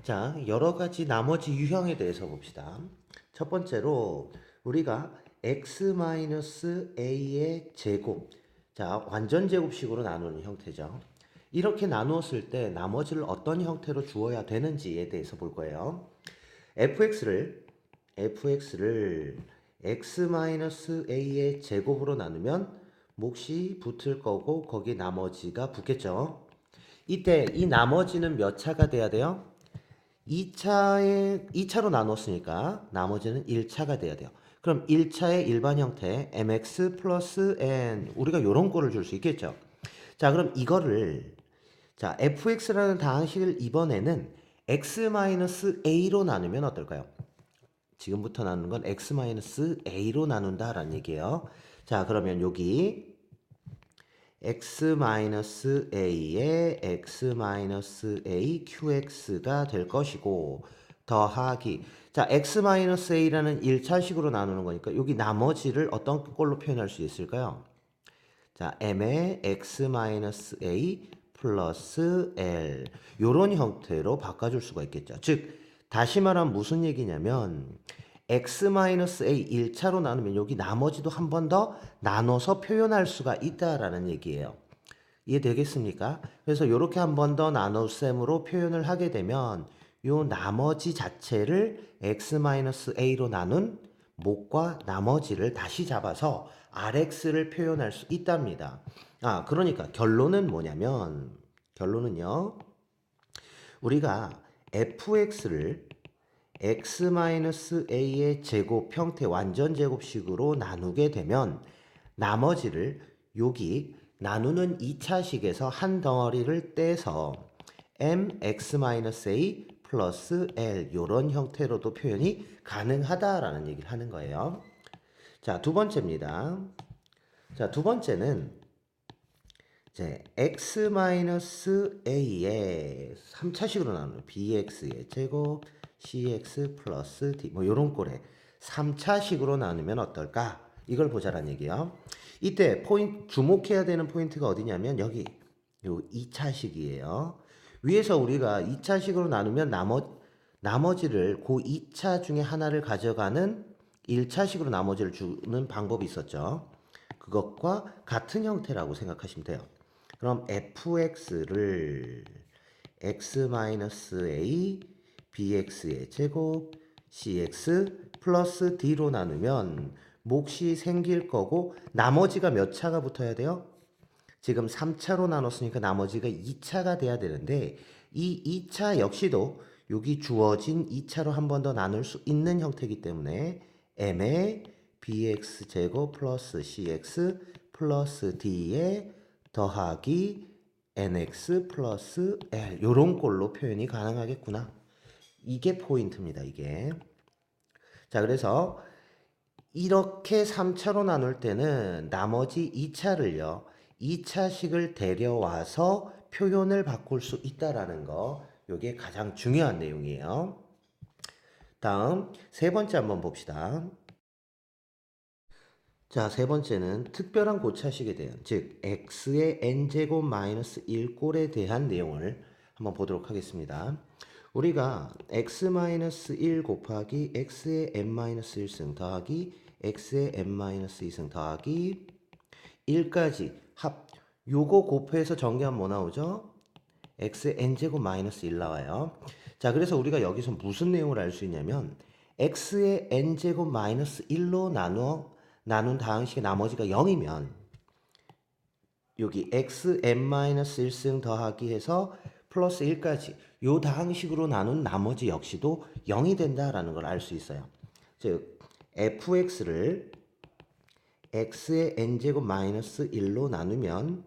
자, 여러 가지 나머지 유형에 대해서 봅시다. 첫 번째로 우리가 x-a의 제곱, 자, 완전 제곱식으로 나누는 형태죠. 이렇게 나누었을 때 나머지를 어떤 형태로 주어야 되는지에 대해서 볼 거예요. fx를 x-a의 제곱으로 나누면 몫이 붙을 거고 거기 나머지가 붙겠죠. 이때 이 나머지는 몇 차가 돼야 돼요? 2차로 나눴으니까 나머지는 1차가 돼야 돼요. 그럼 1차의 일반 형태 mx 플러스 n 우리가 요런 꼴을 줄 수 있겠죠. 자, 그럼 이거를 자, fx라는 다항식을 이번에는 x-a로 나누면 어떨까요? 지금부터 나누는 건 x-a로 나눈다라는 얘기예요. 자, 그러면 여기 x-a의 x-a qx가 될 것이고 더하기 자 x-a라는 1차식으로 나누는 거니까 여기 나머지를 어떤 걸로 표현할 수 있을까요? 자 m의 x-a 플러스 l 요런 형태로 바꿔줄 수가 있겠죠. 즉 다시 말하면 무슨 얘기냐면 x-a 1차로 나누면 여기 나머지도 한 번 더 나눠서 표현할 수가 있다라는 얘기예요. 이해되겠습니까? 그래서 이렇게 한 번 더 나눗셈으로 표현을 하게 되면 요 나머지 자체를 x-a로 나눈 목과 나머지를 다시 잡아서 rx를 표현할 수 있답니다. 아, 그러니까 결론은 뭐냐면 결론은요. 우리가 fx를 x-a의 제곱 형태 완전 제곱식으로 나누게 되면 나머지를 여기 나누는 2차식에서 한 덩어리를 떼서 mx-a 플러스 l 이런 형태로도 표현이 가능하다라는 얘기를 하는 거예요. 자, 두 번째입니다. 자, 두 번째는 이제 x-a의 3차식으로 나누는 bx의 제곱 cx 플러스 d 뭐 요런 꼴에 3차식으로 나누면 어떨까? 이걸 보자란 얘기예요. 이때 주목해야 되는 포인트가 어디냐면 여기 요 2차식이에요. 위에서 우리가 2차식으로 나누면 나머지를 그 2차 중에 하나를 가져가는 1차식으로 나머지를 주는 방법이 있었죠. 그것과 같은 형태라고 생각하시면 돼요. 그럼 fx를 x-a bx의 제곱 cx 플러스 d로 나누면 몫이 생길 거고 나머지가 몇 차가 붙어야 돼요? 지금 3차로 나눴으니까 나머지가 2차가 돼야 되는데 이 2차 역시도 여기 주어진 2차로 한 번 더 나눌 수 있는 형태이기 때문에 m의 bx 제곱 플러스 cx 플러스 d에 더하기 nx 플러스 l 요런 꼴로 표현이 가능하겠구나. 이게 포인트입니다. 이게. 자, 그래서 이렇게 3차로 나눌 때는 나머지 2차를요. 2차식을 데려와서 표현을 바꿀 수 있다라는 거. 요게 가장 중요한 내용이에요. 다음 세 번째 한번 봅시다. 자, 세 번째는 특별한 고차식에 대한, 즉 x의 n제곱 마이너스 1꼴에 대한 내용을 한번 보도록 하겠습니다. 우리가 x-1 곱하기 x의 n-1승 더하기 x의 n-2승 더하기 1까지 요거 곱해서 정리하면 뭐 나오죠? x의 n제곱 마이너스 1 나와요. 자, 그래서 우리가 여기서 무슨 내용을 알 수 있냐면 x의 n제곱 마이너스 1로 나눈 다항식의 나머지가 0이면 여기 xn-1승 더하기 해서 플러스 1까지 요 다항식으로 나눈 나머지 역시도 0이 된다라는 걸 알 수 있어요. 즉 fx를 x의 n제곱 마이너스 1로 나누면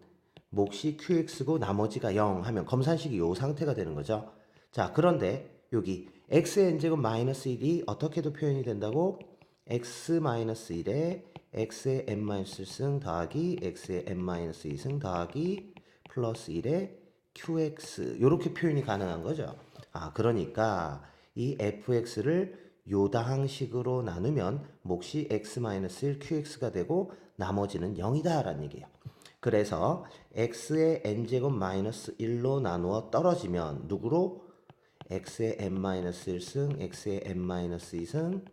몫이 qx고 나머지가 0 하면 검산식이 요 상태가 되는 거죠. 자, 그런데 여기 x의 n제곱 마이너스 1이 어떻게도 표현이 된다고? x-1에 x의 n-1승 더하기 x의 n-2승 더하기 플러스 1에 qx 이렇게 표현이 가능한 거죠. 아, 그러니까 이 fx를 요 다항식으로 나누면 몫이 x-1 qx가 되고 나머지는 0이다 라는 얘기예요. 그래서 x의 n제곱 마이너스 1로 나누어 떨어지면 누구로? x의 n-1승, x의 n-2승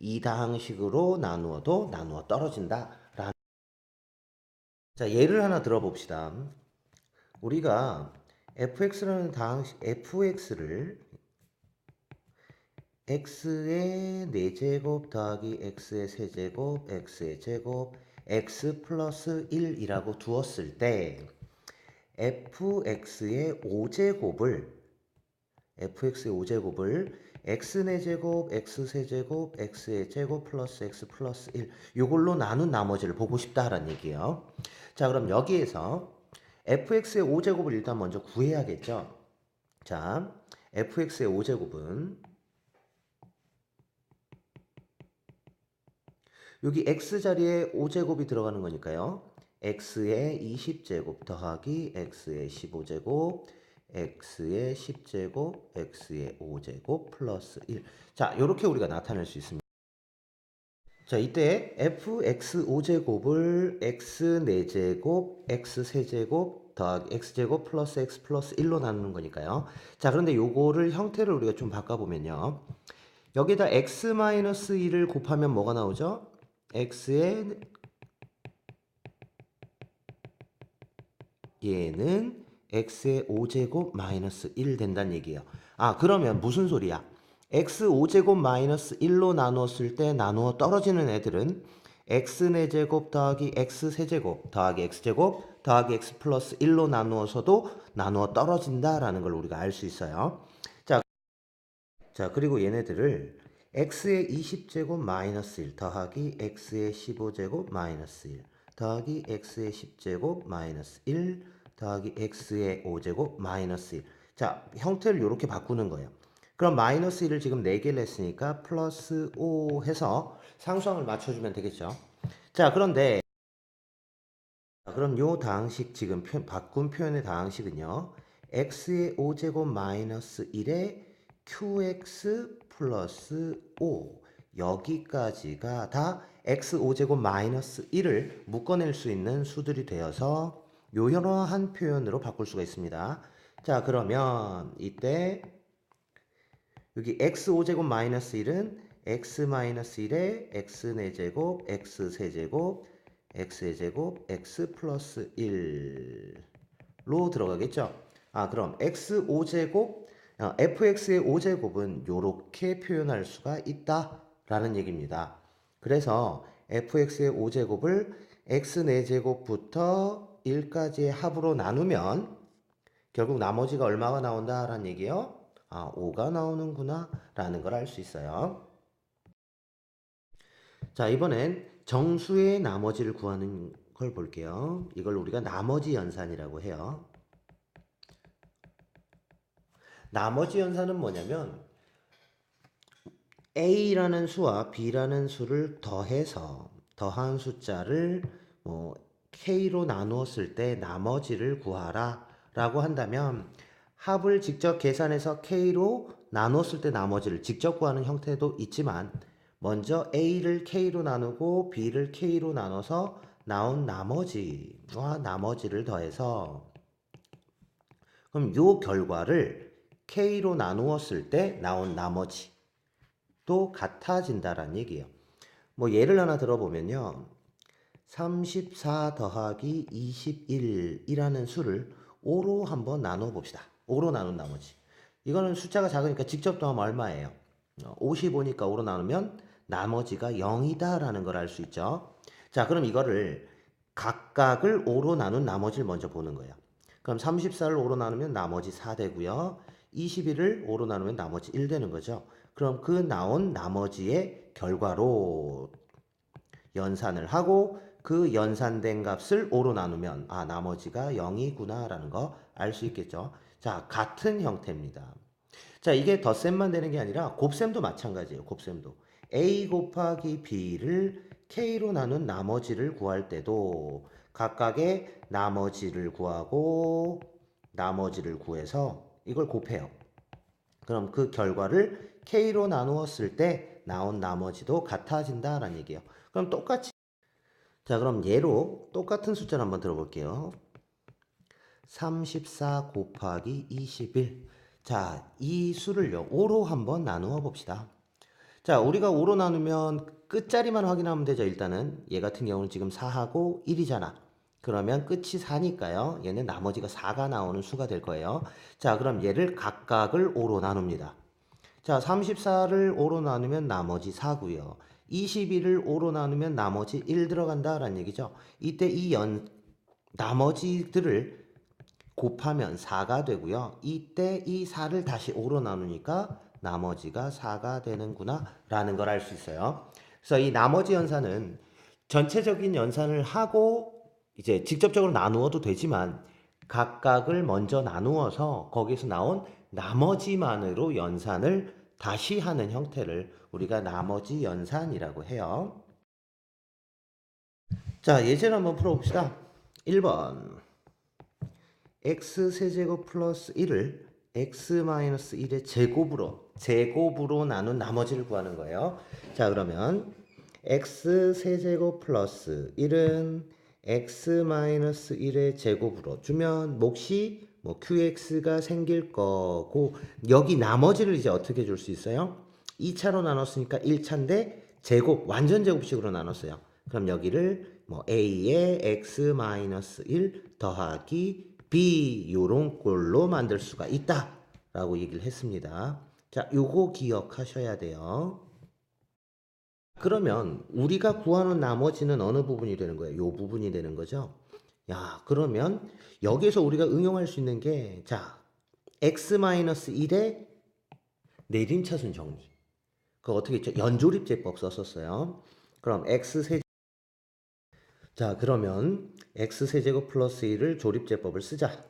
이 다항식으로 나누어도 나누어 떨어진다. 자, 예를 하나 들어봅시다. 우리가 fx라는 다항식 fx를 x의 4제곱 더하기 x의 세제곱 x의 제곱 x 플러스 1이라고 두었을 때 fx의 5제곱을 x 4제곱 x 세제곱 x의 제곱 플러스 x 플러스 1 이걸로 나눈 나머지를 보고 싶다라는 얘기예요. 자, 그럼 여기에서 fx의 5제곱을 일단 먼저 구해야겠죠. 자, fx의 5제곱은 여기 x자리에 5제곱이 들어가는 거니까요. x의 20제곱 더하기 x의 15제곱 x의 10제곱 x의 5제곱 플러스 1. 자, 이렇게 우리가 나타낼 수 있습니다. 자, 이때 fx 5제곱을 x 4제곱 x 세제곱 더하기 x제곱 플러스 x 플러스 1로 나누는 거니까요. 자, 그런데 요거를 형태를 우리가 좀 바꿔보면요. 여기다 x-1을 곱하면 뭐가 나오죠? x의 얘는 x의 5제곱 마이너스 1 된다는 얘기예요. 아, 그러면 무슨 소리야? x 5제곱 마이너스 1로 나눴을 때 나누어 떨어지는 애들은 x 4제곱 더하기 x 세제곱 더하기 x제곱 더하기 x 플러스 1로 나누어서도 나누어 떨어진다라는 걸 우리가 알 수 있어요. 자, 그리고 얘네들을 x의 20제곱 마이너스 1 더하기 x의 15제곱 마이너스 1 더하기 x의 10제곱 마이너스 1 더하기 x의 5제곱 마이너스 1. 자, 형태를 이렇게 바꾸는 거예요. 그럼 마이너스 1을 지금 4개를 했으니까 플러스 5 해서 상수항을 맞춰주면 되겠죠. 자, 그런데 그럼 요 다항식 지금 바꾼 표현의 다항식은요. x의 5제곱 마이너스 1에 qx 플러스 5 여기까지가 다 x 5제곱 마이너스 1을 묶어낼 수 있는 수들이 되어서 요러한 표현으로 바꿀 수가 있습니다. 자, 그러면 이때 여기 x 5제곱 마이너스 1은 x 마이너스 1에 x 4제곱 x 세제곱 x의 제곱 x 플러스 1로 들어가겠죠. 아, 그럼 x 5제곱 fx의 5제곱은 이렇게 표현할 수가 있다라는 얘기입니다. 그래서 fx의 5제곱을 x 4제곱부터 1까지의 합으로 나누면 결국 나머지가 얼마가 나온다라는 얘기예요. 아, 5가 나오는구나 라는 걸 알 수 있어요. 자, 이번엔 정수의 나머지를 구하는 걸 볼게요. 이걸 우리가 나머지 연산이라고 해요. 나머지 연산은 뭐냐면 A라는 수와 B라는 수를 더해서 더한 숫자를 뭐 K로 나누었을 때 나머지를 구하라 라고 한다면 합을 직접 계산해서 K로 나눴을 때 나머지를 직접 구하는 형태도 있지만 먼저 A를 K로 나누고 B를 K로 나눠서 나온 나머지와 나머지를 더해서 그럼 요 결과를 K로 나누었을 때 나온 나머지도 같아진다라는 얘기예요. 뭐 예를 하나 들어보면요. 34 더하기 21이라는 수를 5로 한번 나눠 봅시다. 5로 나눈 나머지. 이거는 숫자가 작으니까 직접 더하면 얼마예요? 55니까 5로 나누면 나머지가 0이다라는 걸 알 수 있죠. 자, 그럼 이거를 각각을 5로 나눈 나머지를 먼저 보는 거예요. 그럼 34를 5로 나누면 나머지 4 되고요. 21을 5로 나누면 나머지 1 되는 거죠. 그럼 그 나온 나머지의 결과로 연산을 하고 그 연산된 값을 5로 나누면 아, 나머지가 0이구나 라는 거 알 수 있겠죠. 자, 같은 형태입니다. 자, 이게 덧셈만 되는 게 아니라 곱셈도 마찬가지예요. 곱셈도. A 곱하기 B를 K로 나눈 나머지를 구할 때도 각각의 나머지를 구하고 나머지를 구해서 이걸 곱해요. 그럼 그 결과를 K로 나누었을 때 나온 나머지도 같아진다라는 얘기예요. 그럼 똑같이 자, 그럼 얘로 똑같은 숫자를 한번 들어볼게요. 34 곱하기 21. 자, 이 수를요, 5로 한번 나누어 봅시다. 자, 우리가 5로 나누면 끝자리만 확인하면 되죠. 일단은 얘 같은 경우는 지금 4하고 1이잖아. 그러면 끝이 4니까요. 얘는 나머지가 4가 나오는 수가 될 거예요. 자, 그럼 얘를 각각을 5로 나눕니다. 자, 34를 5로 나누면 나머지 4고요. 21을 5로 나누면 나머지 1 들어간다라는 얘기죠. 이때 나머지들을 곱하면 4가 되고요. 이때 이 4를 다시 5로 나누니까 나머지가 4가 되는구나 라는 걸 알 수 있어요. 그래서 이 나머지 연산은 전체적인 연산을 하고 이제 직접적으로 나누어도 되지만 각각을 먼저 나누어서 거기서 나온 나머지만으로 연산을 다시 하는 형태를 우리가 나머지 연산이라고 해요. 자, 예제를 한번 풀어봅시다. 1번 x세제곱 플러스 1을 x-1의 제곱으로 나눈 나머지를 구하는 거예요. 자, 그러면 x세제곱 플러스 1은 x-1의 제곱으로 주면 몫이 뭐 qx가 생길 거고, 여기 나머지를 이제 어떻게 줄 수 있어요? 2차로 나눴으니까 1차인데 제곱, 완전 제곱식으로 나눴어요. 그럼 여기를 뭐 a의 x-1 더하기 b 요런 꼴로 만들 수가 있다 라고 얘기를 했습니다. 자, 요거 기억하셔야 돼요. 그러면 우리가 구하는 나머지는 어느 부분이 되는 거예요? 요 부분이 되는 거죠. 야, 그러면 여기에서 우리가 응용할 수 있는 게, 자, x-1의 내림차순 정리. 그거 어떻게 했죠? 연조립제법 썼었어요. 그럼 자, 그러면 x세제곱 플러스 1을 조립제법을 쓰자.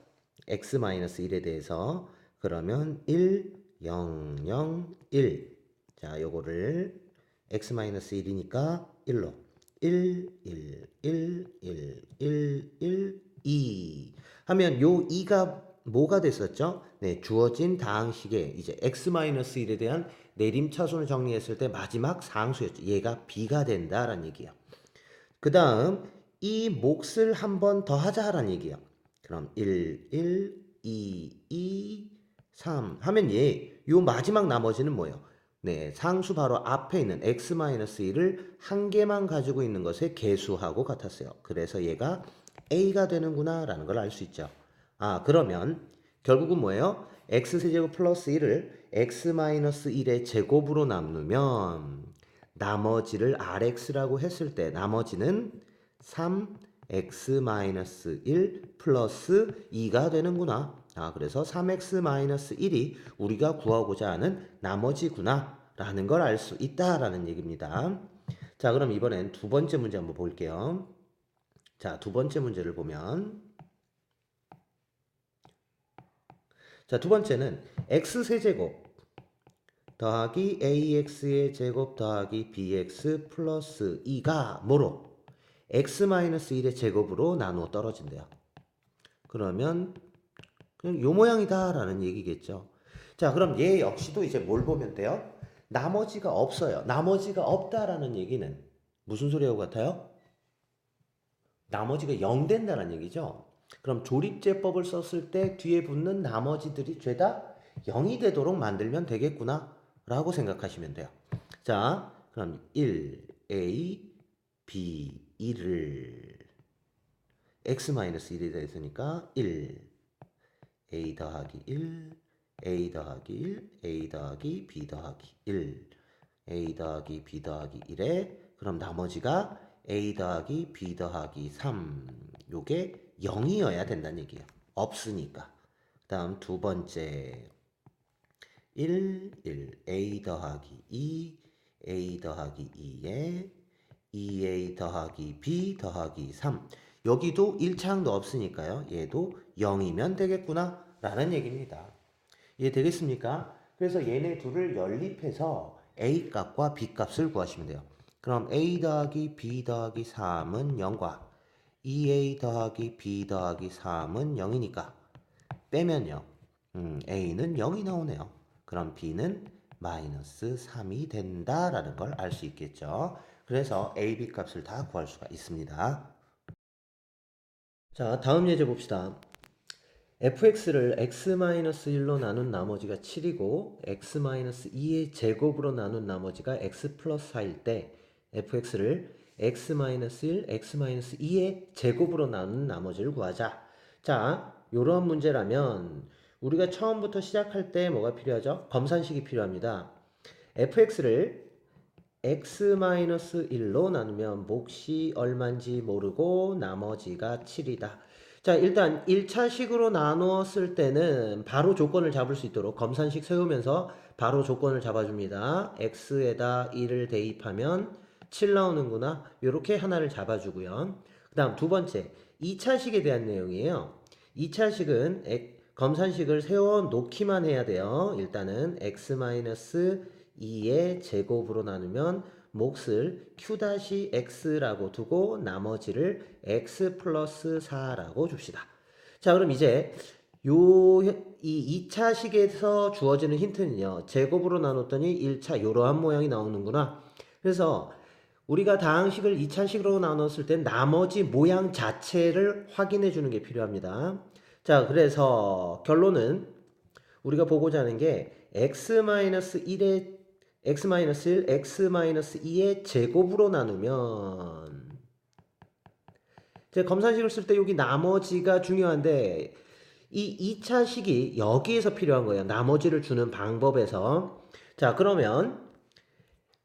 x-1에 대해서. 그러면 1, 0, 0, 1. 자, 요거를 x-1이니까 1로 1, 1, 1, 1, 1, 1, 2 하면 요 2가 뭐가 됐었죠? 네, 주어진 다항식에 이제 x-1에 대한 내림차순을 정리했을 때 마지막 상수였죠. 얘가 b가 된다라는 얘기예요. 그 다음 이 몫을 한 번 더 하자라는 얘기예요. 그럼 1, 1, 2, 2, 3 하면 요 마지막 나머지는 뭐예요? 네, 상수 바로 앞에 있는 x-1을 한 개만 가지고 있는 것의 개수하고 같았어요. 그래서 얘가 a가 되는구나 라는 걸 알 수 있죠. 아, 그러면 결국은 뭐예요? x세제곱 플러스 1을 x-1의 제곱으로 나누면 나머지를 rx라고 했을 때 나머지는 3x-1 플러스 2가 되는구나. 아, 그래서 3x-1이 우리가 구하고자 하는 나머지구나 라는 걸 알 수 있다라는 얘기입니다. 자, 그럼 이번엔 두 번째 문제 한번 볼게요. 자, 두 번째 문제를 보면, 자, 두 번째는 x세제곱 더하기 ax의 제곱 더하기 bx 플러스 2가 뭐로? x-1의 제곱으로 나누어 떨어진대요. 그러면 그냥 요 모양이다 라는 얘기겠죠. 자, 그럼 얘 역시도 이제 뭘 보면 돼요? 나머지가 없어요. 나머지가 없다라는 얘기는 무슨 소리하고 같아요? 나머지가 0 된다는 얘기죠. 그럼 조립제법을 썼을 때 뒤에 붙는 나머지들이 죄다 0이 되도록 만들면 되겠구나 라고 생각하시면 돼요. 자, 그럼 1a, b, 1을 x-1이 됐으니까 1, a 더하기 1, a 더하기 1, a 더하기 b 더하기 1, a 더하기 b 더하기 1에 그럼 나머지가 a 더하기 b 더하기 3 요게 0이어야 된다는 얘기예요. 없으니까. 다음 두 번째 1, 1, a 더하기 2, a 더하기 2에 2a 더하기 b 더하기 3 여기도 1차항도 없으니까요. 얘도 0이면 되겠구나 라는 얘기입니다. 이해되겠습니까? 그래서 얘네 둘을 연립해서 a 값과 b 값을 구하시면 돼요. 그럼 a 더하기 b 더하기 3은 0과 2a 더하기 b 더하기 3은 0이니까 빼면요. a는 0이 나오네요. 그럼 b는 마이너스 3이 된다라는 걸 알 수 있겠죠. 그래서 a, b 값을 다 구할 수가 있습니다. 자, 다음 예제 봅시다. fx를 x-1로 나눈 나머지가 7이고 x-2의 제곱으로 나눈 나머지가 x 플러스 4일 때 fx를 x-1, x-2의 제곱으로 나눈 나머지를 구하자. 자, 요런 문제라면 우리가 처음부터 시작할 때 뭐가 필요하죠? 검산식이 필요합니다. fx를 x-1로 나누면 몫이 얼마인지 모르고 나머지가 7이다. 자, 일단 1차식으로 나누었을 때는 바로 조건을 잡을 수 있도록 검산식 세우면서 바로 조건을 잡아줍니다. x에다 1을 대입하면 7 나오는구나. 이렇게 하나를 잡아주고요. 그 다음 두 번째, 2차식에 대한 내용이에요. 2차식은 검산식을 세워놓기만 해야 돼요. 일단은 x-2의 제곱으로 나누면 몫을 q-x라고 두고 나머지를 x 플러스 4라고 줍시다. 자, 그럼 이제 이 2차식에서 주어지는 힌트는요. 제곱으로 나눴더니 1차 이러한 모양이 나오는구나. 그래서 우리가 다항식을 2차식으로 나눴을 때 나머지 모양 자체를 확인해 주는 게 필요합니다. 자, 그래서 결론은 우리가 보고자 하는 게 x-1의 x-1, x-2의 제곱으로 나누면 이제 검산식을 쓸 때 여기 나머지가 중요한데 이 2차식이 여기에서 필요한 거예요. 나머지를 주는 방법에서. 자, 그러면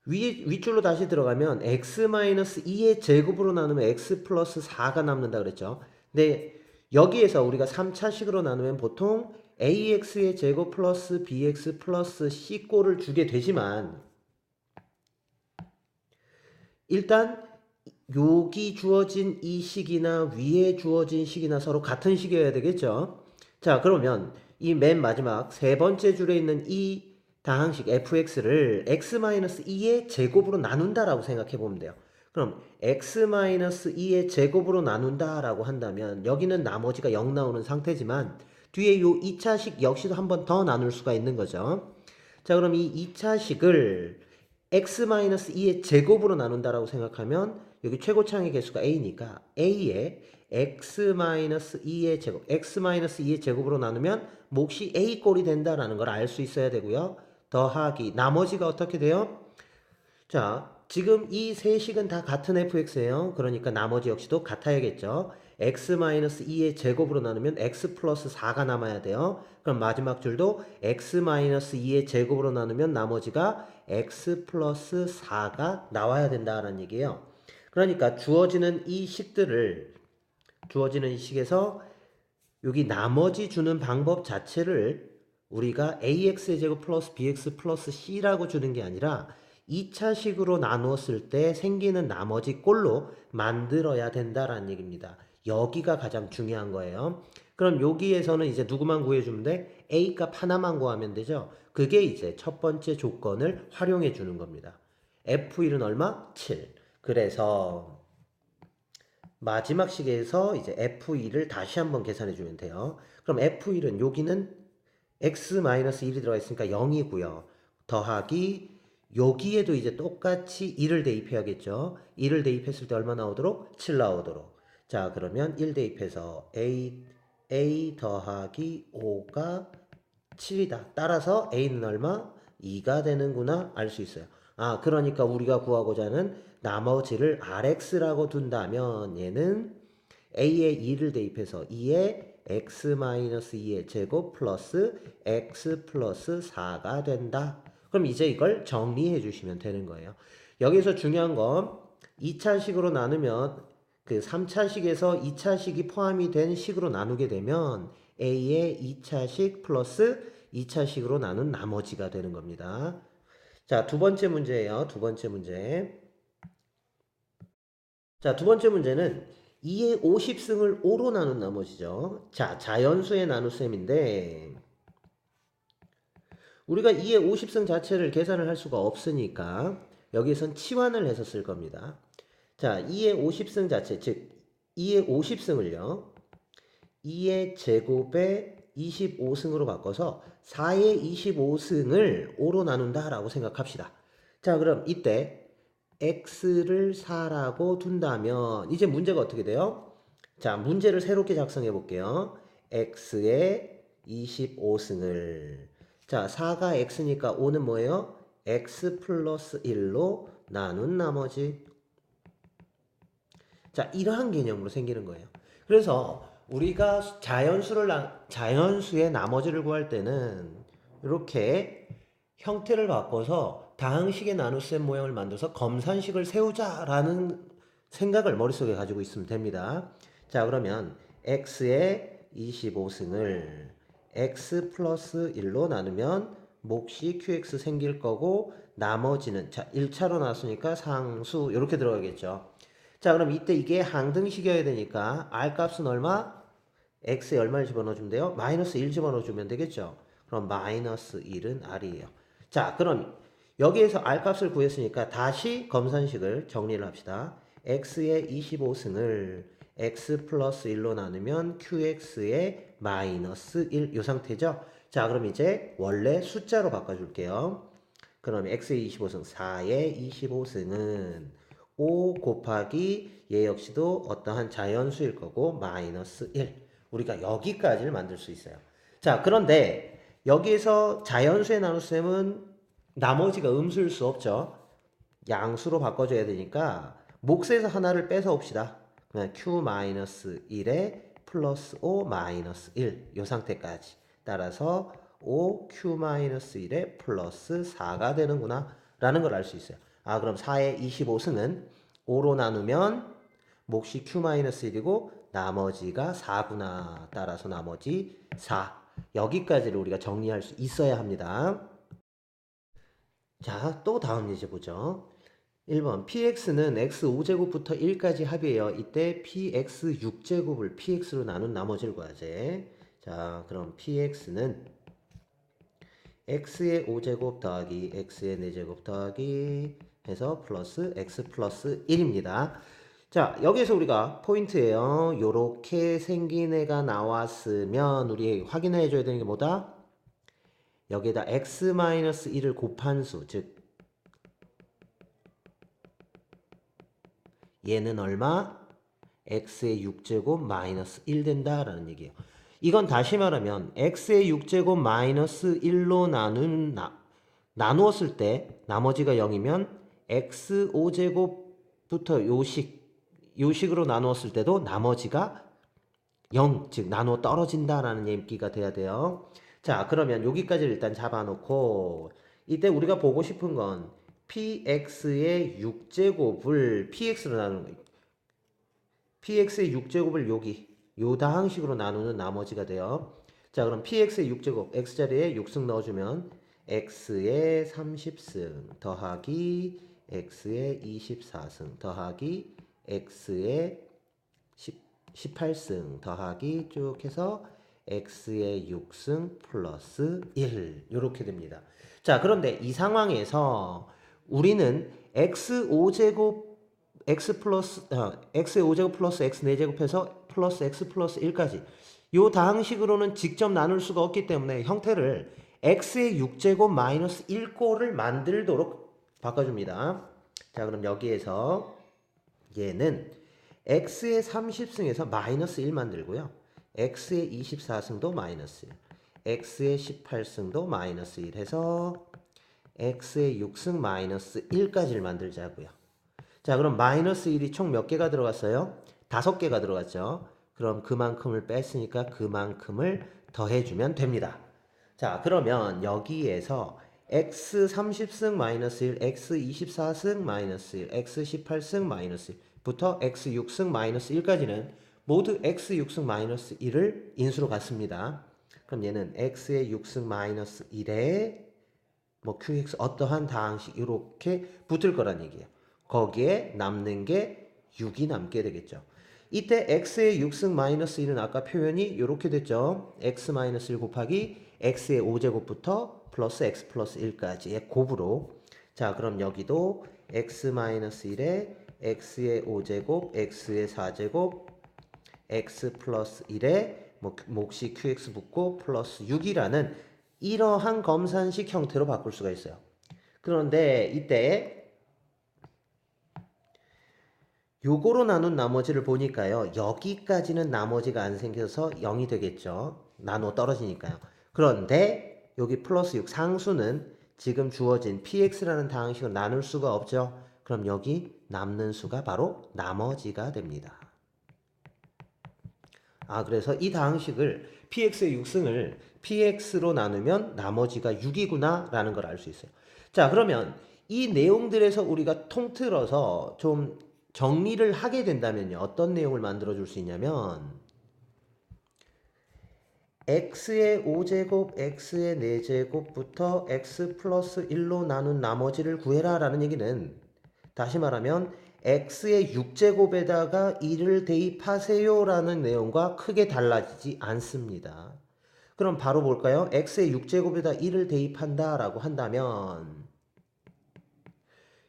윗줄로 다시 들어가면 x-2의 제곱으로 나누면 x 플러스 4가 남는다 그랬죠. 근데 여기에서 우리가 3차식으로 나누면 보통 ax의 제곱 플러스 bx 플러스 c꼴을 주게 되지만 일단 여기 주어진 이 식이나 위에 주어진 식이나 서로 같은 식이어야 되겠죠. 자, 그러면 이 맨 마지막 세 번째 줄에 있는 이 다항식 fx를 x-2의 제곱으로 나눈다라고 생각해 보면 돼요. 그럼 x-2의 제곱으로 나눈다라고 한다면 여기는 나머지가 0 나오는 상태지만 뒤에 요 2차식 역시도 한 번 더 나눌 수가 있는 거죠. 자, 그럼 이 2차식을 x-2의 제곱으로 나눈다라고 생각하면 여기 최고차항의 개수가 a니까 a에 x-2의 제곱, x-2의 제곱으로 나누면 몫이 a꼴이 된다라는 걸 알 수 있어야 되고요. 더하기 나머지가 어떻게 돼요? 자, 지금 이 세 식은 다 같은 fx예요. 그러니까 나머지 역시도 같아야겠죠. x-2의 제곱으로 나누면 x 플러스 4가 남아야 돼요. 그럼 마지막 줄도 x-2의 제곱으로 나누면 나머지가 x 플러스 4가 나와야 된다는 얘기예요. 그러니까 주어지는 이 식에서 여기 나머지 주는 방법 자체를 우리가 ax의 제곱 플러스 bx 플러스 c라고 주는 게 아니라 2차식으로 나누었을 때 생기는 나머지 꼴로 만들어야 된다라는 얘기입니다. 여기가 가장 중요한 거예요. 그럼 여기에서는 이제 누구만 구해주면 돼? a 값 하나만 구하면 되죠. 그게 이제 첫 번째 조건을 활용해 주는 겁니다. f1은 얼마? 7. 그래서 마지막 식에서 이제 f1을 다시 한번 계산해 주면 돼요. 그럼 f1은 여기는 x-1이 들어가 있으니까 0이고요. 더하기 여기에도 이제 똑같이 1을 대입해야겠죠. 1을 대입했을 때 얼마 나오도록? 7 나오도록. 자, 그러면 1 대입해서 a 더하기 5가 7이다. 따라서 a는 얼마? 2가 되는구나 알 수 있어요. 아, 그러니까 우리가 구하고자 하는 나머지를 rx라고 둔다면 얘는 a에 2를 대입해서 2에 x-2의 제곱 플러스 x 플러스 4가 된다. 그럼 이제 이걸 정리해 주시면 되는 거예요. 여기서 중요한 건 2차식으로 나누면 그 3차식에서 2차식이 포함이 된 식으로 나누게 되면 a의 2차식 플러스 2차식으로 나눈 나머지가 되는 겁니다. 자, 두 번째 문제예요. 두 번째 문제. 자, 두 번째 문제는 2의 50승을 5로 나눈 나머지죠. 자, 자연수의 나눗셈인데 우리가 2의 50승 자체를 계산을 할 수가 없으니까 여기선 치환을 해서 쓸 겁니다. 자, 2의 50승 자체, 즉 2의 50승을요. 2의 제곱에 25승으로 바꿔서 4의 25승을 5로 나눈다라고 생각합시다. 자, 그럼 이때 x를 4라고 둔다면 이제 문제가 어떻게 돼요? 자, 문제를 새롭게 작성해 볼게요. x의 25승을 자 4가 x니까 5는 뭐예요? x 플러스 1로 나눈 나머지 자 이러한 개념으로 생기는 거예요. 그래서 우리가 자연수의 나머지를 구할 때는 이렇게 형태를 바꿔서 다항식의 나눗셈 모양을 만들어서 검산식을 세우자라는 생각을 머릿속에 가지고 있으면 됩니다. 자 그러면 x의 25승을 x 플러스 1로 나누면 몫이 qx 생길 거고 나머지는 자 1차로 나눴으니까 상수 이렇게 들어가겠죠. 자 그럼 이때 이게 항등식이어야 되니까 r 값은 얼마? x에 얼마를 집어넣어주면 돼요? 마이너스 1 집어넣어주면 되겠죠. 그럼 마이너스 1은 r이에요. 자 그럼 여기에서 r 값을 구했으니까 다시 검산식을 정리를 합시다. x의 25승을 x 플러스 1로 나누면 qx의 마이너스 1 이 상태죠. 자 그럼 이제 원래 숫자로 바꿔줄게요. 그럼 x의 25승 4의 25승은 5 곱하기 얘 역시도 어떠한 자연수일 거고 마이너스 1 우리가 여기까지를 만들 수 있어요. 자 그런데 여기에서 자연수의 나눗셈은 나머지가 음수일 수 없죠. 양수로 바꿔줘야 되니까 몫에서 하나를 뺏어 옵시다. 그냥 q-1에 플러스 5 마이너스 1 이 상태까지 따라서 5q-1에 플러스 4가 되는구나 라는 걸 알 수 있어요. 아 그럼 4의 25승은 5로 나누면 몫이 q-1이고 나머지가 4구나. 따라서 나머지 4 여기까지를 우리가 정리할 수 있어야 합니다. 자, 또 다음 예제 보죠. 1번 px는 x 5제곱부터 1까지 합이에요. 이때 px 6제곱을 px로 나눈 나머지를 구하재. 자, 그럼 px는 x의 5제곱 더하기 x의 4제곱 더하기 해서 플러스 x 플러스 1입니다. 자, 여기에서 우리가 포인트예요. 요렇게 생긴 애가 나왔으면 우리 확인해 줘야 되는 게 뭐다? 여기에다 x-1을 곱한 수, 즉 얘는 얼마? x의 6제곱 마이너스 1 된다라는 얘기예요. 이건 다시 말하면 x의 6제곱 마이너스 1로 나누었을 때 나머지가 0이면 x 5제곱부터 요식으로 나누었을 때도 나머지가 0, 즉 나누어 떨어진다라는 얘기가 돼야 돼요. 자 그러면 여기까지를 일단 잡아놓고 이때 우리가 보고 싶은 건 px의 6제곱을 px로 나누는 거예요. px의 6제곱을 여기 요 다항식으로 나누는 나머지가 돼요. 자 그럼 px의 6제곱 x자리에 6승 넣어주면 x의 30승 더하기 x의 24승 더하기 x의 18승 더하기 쭉 해서 x의 6승 플러스 1 이렇게 됩니다. 자 그런데 이 상황에서 우리는 x5제곱 x의 5제곱 플러스 x 4제곱 해서 플러스 x 플러스 1까지 요 다항식으로는 직접 나눌 수가 없기 때문에 형태를 x의 6제곱 마이너스 1꼴을 만들도록 바꿔줍니다. 자 그럼 여기에서 얘는 x의 30승에서 마이너스 1 만들고요. x의 24승도 마이너스 1 x의 18승도 마이너스 1 해서 x의 6승 마이너스 1까지를 만들자고요. 자 그럼 마이너스 1이 총 몇 개가 들어갔어요? 5개가 들어갔죠. 그럼 그만큼을 뺐으니까 그만큼을 더해주면 됩니다. 자 그러면 여기에서 x 30승 마이너스 1, x 24승 마이너스 1, x 18승 마이너스 1 부터 x 6승 마이너스 1까지는 모두 x 6승 마이너스 1을 인수로 갖습니다. 그럼 얘는 x의 6승 마이너스 1에 뭐 qx 어떠한 다항식 이렇게 붙을 거란 얘기예요. 거기에 남는 게 6이 남게 되겠죠. 이때 x의 6승 마이너스 1은 아까 표현이 이렇게 됐죠. x 마이너스 1 곱하기 x의 5제곱부터 플러스 x 플러스 1까지의 곱으로 자 그럼 여기도 x 마이너스 1에 x의 5제곱 x의 4제곱 x 플러스 1에 몫이 qx 붙고 플러스 6이라는 이러한 검산식 형태로 바꿀 수가 있어요. 그런데 이때 요거로 나눈 나머지를 보니까요. 여기까지는 나머지가 안 생겨서 0이 되겠죠. 나눠 떨어지니까요. 그런데 여기 플러스 6 상수는 지금 주어진 px라는 다항식을 나눌 수가 없죠. 그럼 여기 남는 수가 바로 나머지가 됩니다. 그래서 이 다항식을 px의 6승을 px로 나누면 나머지가 6이구나 라는 걸 알 수 있어요. 자, 그러면 이 내용들에서 우리가 통틀어서 좀 정리를 하게 된다면요. 어떤 내용을 만들어 줄 수 있냐면 x의 5제곱, x의 4제곱부터 x 플러스 1로 나눈 나머지를 구해라 라는 얘기는 다시 말하면 x의 6제곱에다가 1을 대입하세요 라는 내용과 크게 달라지지 않습니다. 그럼 바로 볼까요? x의 6제곱에다 1을 대입한다 라고 한다면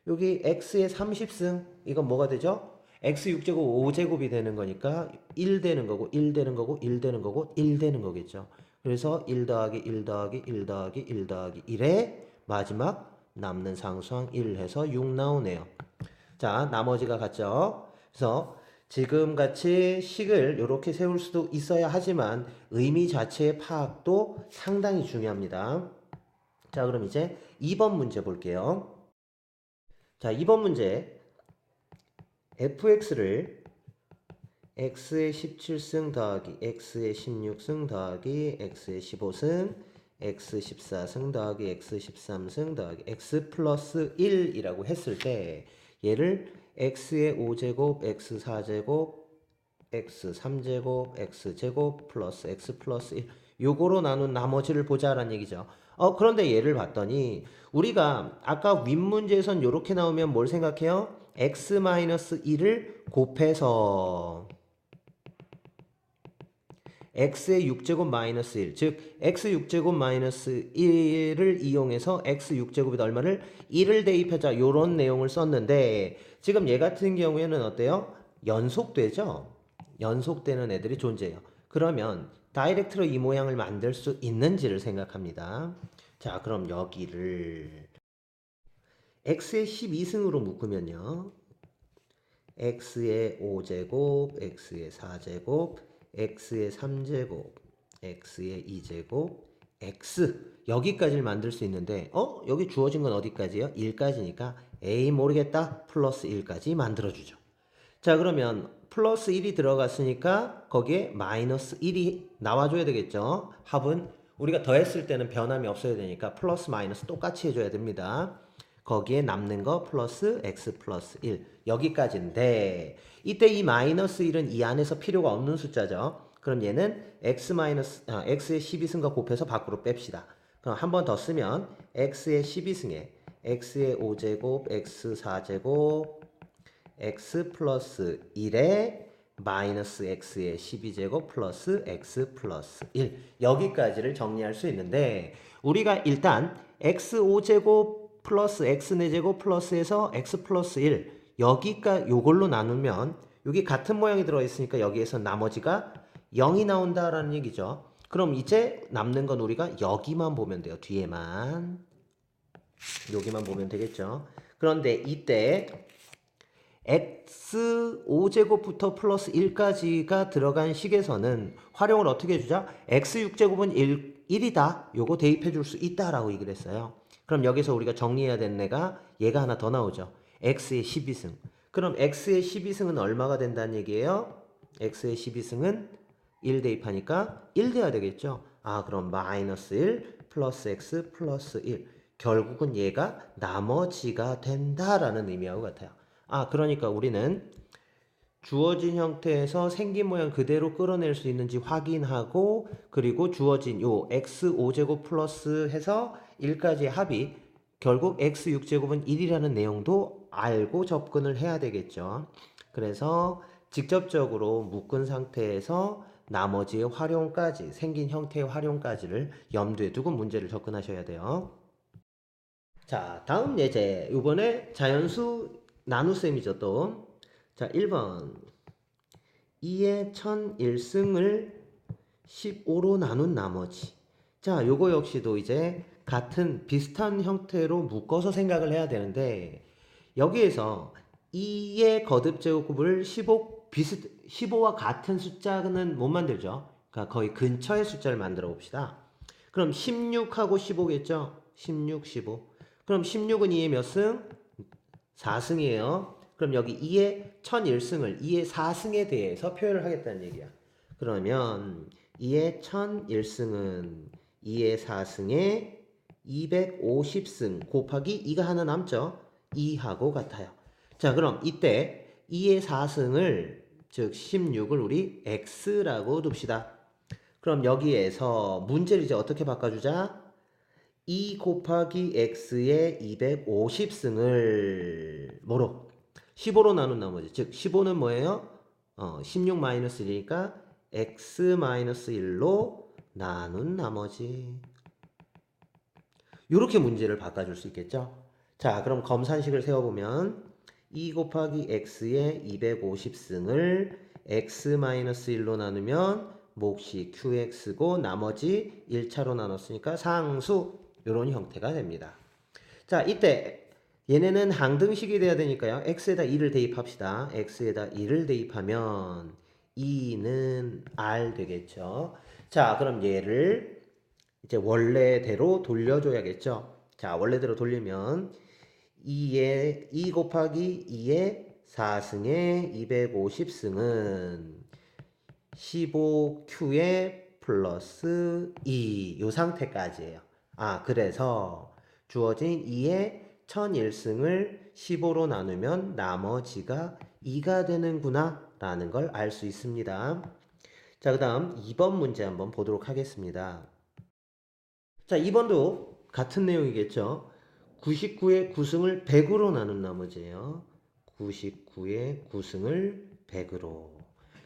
여기 x의 30승 이건 뭐가 되죠? x 6제곱 5제곱이 되는 거니까 1 되는 거고 1 되는 거고 1 되는 거고 1 되는 거겠죠. 그래서 1 더하기 1 더하기 1 더하기 1 더하기 1에 마지막 남는 상수항 1 해서 6 나오네요. 자, 나머지가 같죠? 그래서 지금 같이 식을 이렇게 세울 수도 있어야 하지만 의미 자체의 파악도 상당히 중요합니다. 자, 그럼 이제 2번 문제 볼게요. 자, 2번 문제 fx를 x의 17승 더하기 x의 16승 더하기 x의 15승 x 14승 더하기 x 13승 더하기 x 플러스 1이라고 했을 때 얘를 x의 5제곱, x 4제곱, x 3제곱, x제곱 플러스 x 플러스 1 요거로 나눈 나머지를 보자라는 얘기죠. 그런데 얘를 봤더니 우리가 아까 윗문제에선 요렇게 나오면 뭘 생각해요? x-1을 곱해서 x의 6제곱 마이너스 1, 즉 x 6제곱 마이너스 1을 이용해서 x 6제곱에다 얼마를 1을 대입하자 요런 내용을 썼는데 지금 얘 같은 경우에는 어때요? 연속되죠? 연속되는 애들이 존재해요. 그러면 다이렉트로 이 모양을 만들 수 있는지를 생각합니다. 자, 그럼 여기를 x의 12승으로 묶으면요. x의 5제곱, x의 4제곱, x의 3제곱, x의 2제곱, x 여기까지를 만들 수 있는데 여기 주어진 건 어디까지요? 1까지니까 에이 모르겠다 플러스 1까지 만들어주죠. 자, 그러면 플러스 1이 들어갔으니까 거기에 마이너스 1이 나와줘야 되겠죠. 합은 우리가 더했을 때는 변함이 없어야 되니까 플러스 마이너스 똑같이 해줘야 됩니다. 거기에 남는 거 플러스 x 플러스 1 여기까지인데 이때 이 마이너스 1은 이 안에서 필요가 없는 숫자죠. 그럼 얘는 x의 12승과 곱해서 밖으로 뺍시다. 그럼 한 번 더 쓰면 x의 12승에 x의 5제곱, x 4제곱, x 플러스 1에 마이너스 x의 12제곱 플러스 x 플러스 1 여기까지를 정리할 수 있는데 우리가 일단 x 5제곱 플러스 x 4제곱 플러스에서 x 플러스 1 여기가 요걸로 나누면 여기 같은 모양이 들어있으니까 여기에서 나머지가 0이 나온다라는 얘기죠. 그럼 이제 남는 건 우리가 여기만 보면 돼요. 뒤에만 여기만 보면 되겠죠. 그런데 이때 x 5제곱부터 플러스 1까지가 들어간 식에서는 활용을 어떻게 해주자? x 6제곱은 1이다. 요거 대입해 줄 수 있다라고 얘기를 했어요. 그럼 여기서 우리가 정리해야 되는 애가 얘가 하나 더 나오죠. x의 12승. 그럼 x의 12승은 얼마가 된다는 얘기예요? x의 12승은 1 대입하니까 1 돼야 되겠죠. 그럼 마이너스 1 플러스 x 플러스 1. 결국은 얘가 나머지가 된다라는 의미하고 같아요. 그러니까 우리는 주어진 형태에서 생긴 모양 그대로 끌어낼 수 있는지 확인하고 그리고 주어진 요 x 5제곱 플러스 해서 1까지의 합이 결국 x 6제곱은 1이라는 내용도 알고 접근을 해야 되겠죠. 그래서 직접적으로 묶은 상태에서 나머지의 활용까지 생긴 형태의 활용까지를 염두에 두고 문제를 접근하셔야 돼요. 자, 다음 예제 이번에 자연수 나눗셈이죠 또. 자, 1번 2의 1001승을 15로 나눈 나머지. 자, 요거 역시도 이제 같은 비슷한 형태로 묶어서 생각을 해야 되는데 여기에서 2의 거듭제곱을 15와 같은 숫자는 못 만들죠. 그러니까 거의 근처의 숫자를 만들어 봅시다. 그럼 16하고 15겠죠? 16, 15. 그럼 16은 2의 몇 승? 4승이에요. 그럼 여기 2의 1001승을 2의 4승에 대해서 표현을 하겠다는 얘기야. 그러면 2의 1001승은 2의 4승에 250승 곱하기 2가 하나 남죠? 2하고 같아요. 자, 그럼 이때 2의 4승을 즉 16을 우리 x라고 둡시다. 그럼 여기에서 문제를 이제 어떻게 바꿔주자? 2 곱하기 x의 250승을 뭐로? 15로 나눈 나머지. 즉 15는 뭐예요? 16 마이너스 1이니까 x 마이너스 1로 나눈 나머지. 이렇게 문제를 바꿔줄 수 있겠죠? 자, 그럼 검산식을 세워보면 2 곱하기 x의 250승을 x-1로 나누면 몫이 qx고 나머지 1차로 나눴으니까 상수 이런 형태가 됩니다. 자, 이때 얘네는 항등식이 돼야 되니까요. x에다 2를 대입합시다. x에다 2를 대입하면 2는 r 되겠죠. 자, 그럼 얘를 이제 원래대로 돌려줘야겠죠. 자, 원래대로 돌리면 2 곱하기 2의 4승의 250승은 15q의 플러스 2. 요 상태까지예요. 그래서 주어진 2의 1001승을 15로 나누면 나머지가 2가 되는구나 라는 걸 알 수 있습니다. 자, 그 다음 2번 문제 한번 보도록 하겠습니다. 자, 2번도 같은 내용이겠죠. 99의 9승을 100으로 나눈 나머지예요. 99의 9승을 100으로.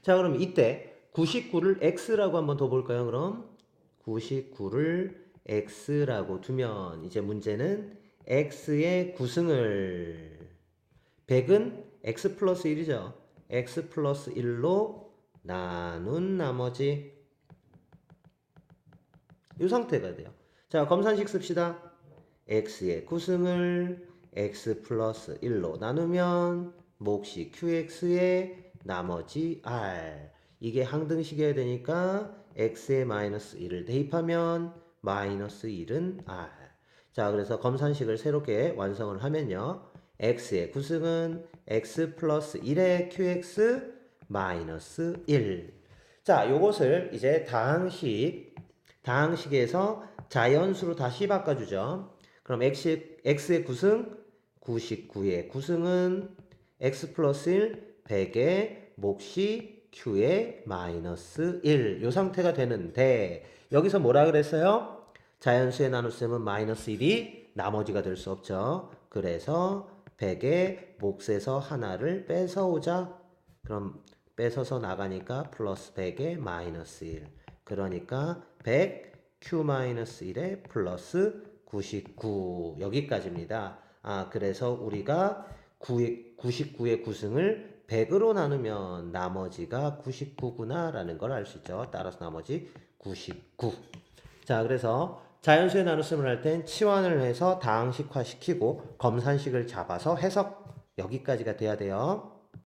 자, 그럼 이때 99를 x라고 한번 더 볼까요? 그럼 99를 x라고 두면 이제 문제는 x의 9승을 100은 x 플러스 1이죠. x 플러스 1로 나눈 나머지 이 상태가 돼요. 자, 검산식 씁시다. x의 9승을 x 플러스 1로 나누면 몫이 qx의 나머지 r. 이게 항등식이어야 되니까 x의 마이너스 1을 대입하면 마이너스 1은 r. 자, 그래서 검산식을 새롭게 완성을 하면요. x의 9승은 x 플러스 1의 qx 마이너스 1. 자, 요것을 이제 다항식에서 자연수로 다시 바꿔주죠. 그럼 x의 9승, 99의 9승은 x 플러스 1, 100의 몫이 q의 마이너스 1. 요 상태가 되는데 여기서 뭐라 그랬어요? 자연수의 나눗셈은 마이너스 1이 나머지가 될 수 없죠. 그래서 100의 몫에서 하나를 뺏어오자. 그럼 뺏어서 나가니까 플러스 100의 마이너스 1. 그러니까 100 q-1에 플러스 99 여기까지입니다. 그래서 우리가 99의 9승을 100으로 나누면 나머지가 99구나 라는 걸 알 수 있죠. 따라서 나머지 99. 자, 그래서 자연수의 나눗셈을 할 땐 치환을 해서 다항식화 시키고 검산식을 잡아서 해석 여기까지가 돼야 돼요.